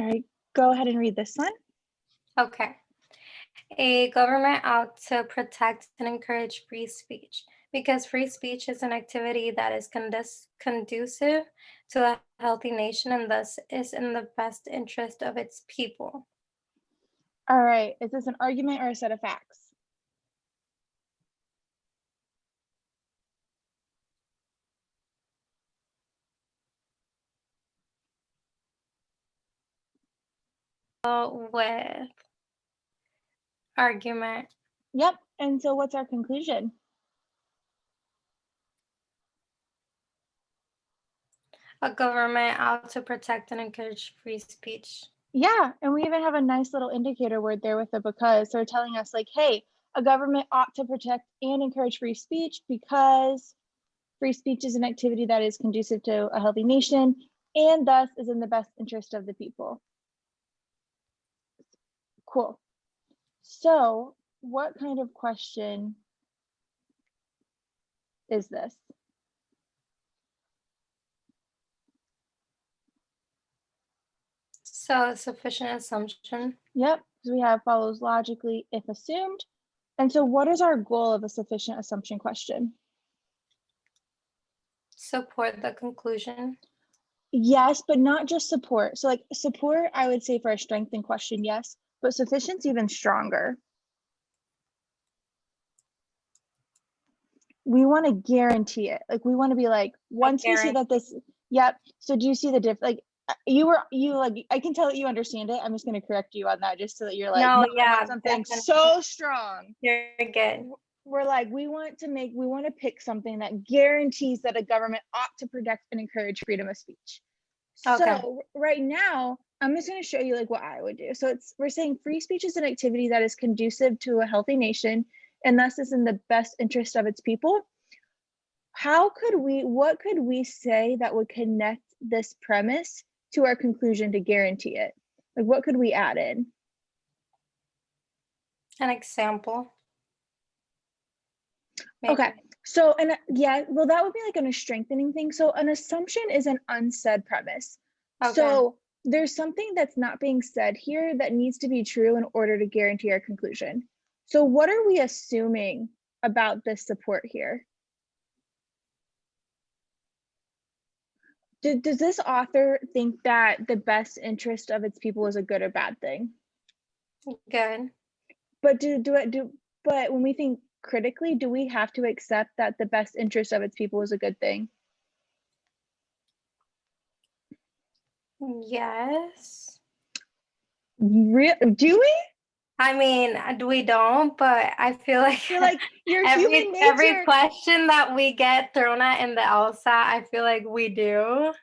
All right, go ahead and read this one. Okay. A government ought to protect and encourage free speech because free speech is an activity that is conducive to a healthy nation and thus is in the best interest of its people. All right, is this an argument or a set of facts? With argument. Yep, and so what's our conclusion? A government ought to protect and encourage free speech. Yeah, and we even have a nice little indicator word there with the because. So they're telling us like, hey, a government ought to protect and encourage free speech because free speech is an activity that is conducive to a healthy nation and thus is in the best interest of the people. Cool. So what kind of question is this? So sufficient assumption. Yep, so we have follows logically if assumed. And so what is our goal of a sufficient assumption question? Support the conclusion. Yes, but not just support. So like support, I would say for a strengthened question, yes, but sufficient's even stronger. We want to guarantee it. Like we want to be like, once we see that this, yep. So do you see the like I can tell that you understand it. I'm just going to correct you on that just so that you're like, no, no, yeah, something so strong. You're good. We're like, we want to pick something that guarantees that a government ought to protect and encourage freedom of speech. Okay. So right now, I'm just going to show you like what I would do. So we're saying free speech is an activity that is conducive to a healthy nation and thus is in the best interest of its people. What could we say that would connect this premise to our conclusion to guarantee it? Like what could we add in? An example. Maybe. Okay. So, and yeah, well, that would be like a strengthening thing. So an assumption is an unsaid premise. Okay. So there's something that's not being said here that needs to be true in order to guarantee our conclusion. So what are we assuming about this support here? Does this author think that the best interest of its people is a good or bad thing? Good. But but when we think critically, do we have to accept that the best interest of its people is a good thing? Yes. Do we? I mean, we don't, but I feel like you're like your human nature. Every question that we get thrown at in the LSAT, I feel like we do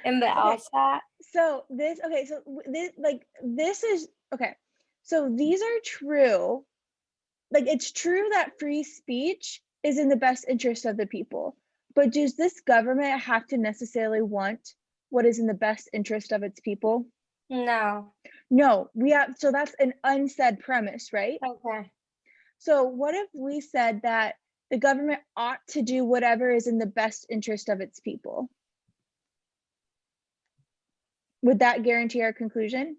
in the LSAT. So this is okay. So these are true. Like it's true that free speech is in the best interest of the people, but does this government have to necessarily want what is in the best interest of its people? No. No, so that's an unsaid premise, right? Okay. So what if we said that the government ought to do whatever is in the best interest of its people? Would that guarantee our conclusion?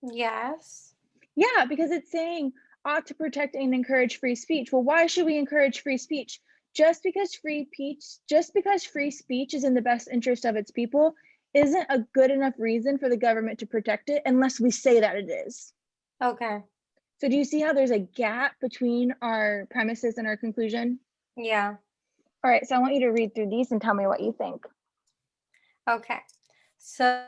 Yes. Yeah, because it's saying ought to protect and encourage free speech. Well, why should we encourage free speech? Just because free speech is in the best interest of its people isn't a good enough reason for the government to protect it unless we say that it is. Okay. So do you see how there's a gap between our premises and our conclusion? Yeah. All right, so I want you to read through these and tell me what you think. Okay. So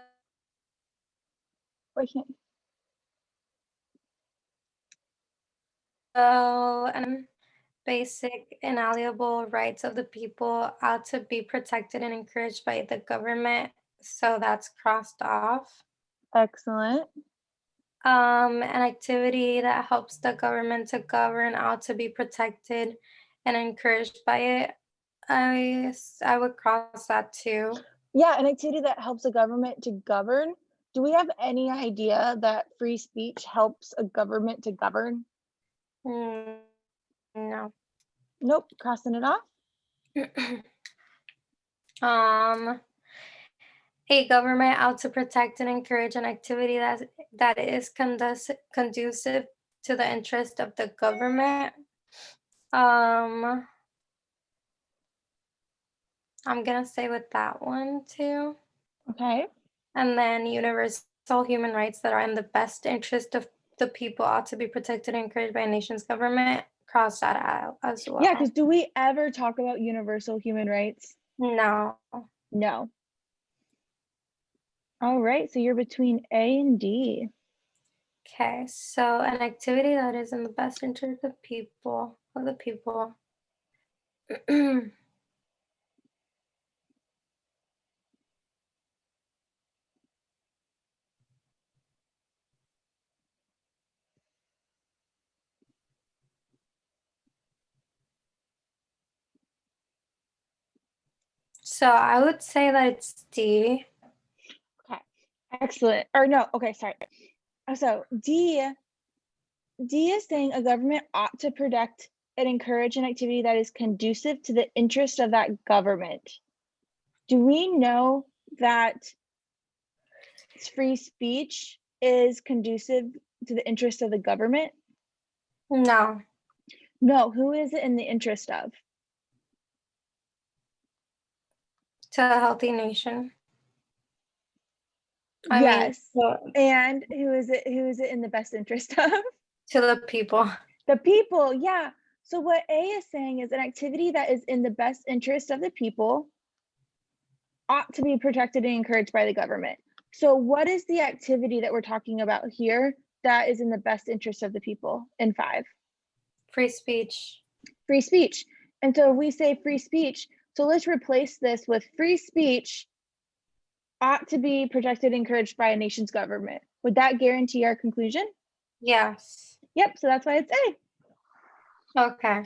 basic inalienable rights of the people ought to be protected and encouraged by the government. So that's crossed off. Excellent. An activity that helps the government to govern ought to be protected and encouraged by it. I would cross that too. Yeah, an activity that helps a government to govern. Do we have any idea that free speech helps a government to govern? No. Nope, crossing it off. A government ought to protect and encourage an activity that is conducive to the interest of the government. I'm gonna say with that one too. Okay. And then universal human rights that are in the best interest of the people ought to be protected and encouraged by a nation's government. Cross that out as Yeah, well. because do we ever talk about universal human rights? No. No. All right, so you're between A and D. Okay, so an activity that is in the best interest of the people. So I would say that it's D. Okay, excellent. Or no, okay, sorry. So D is saying a government ought to protect and encourage an activity that is conducive to the interest of that government. Do we know that free speech is conducive to the interest of the government? No, No, who is it in the interest of? to a healthy nation. I mean, Yes. And who is it in the best interest of? to the people. The people, yeah. So what A is saying is an activity that is in the best interest of the people ought to be protected and encouraged by the government. So what is the activity that we're talking about here that is in the best interest of the people in 5? Free speech. Free speech. And so we say free speech. So let's replace this with free speech ought to be protected and encouraged by a nation's government. Would that guarantee our conclusion? Yes. Yep, so that's why it's A. Okay.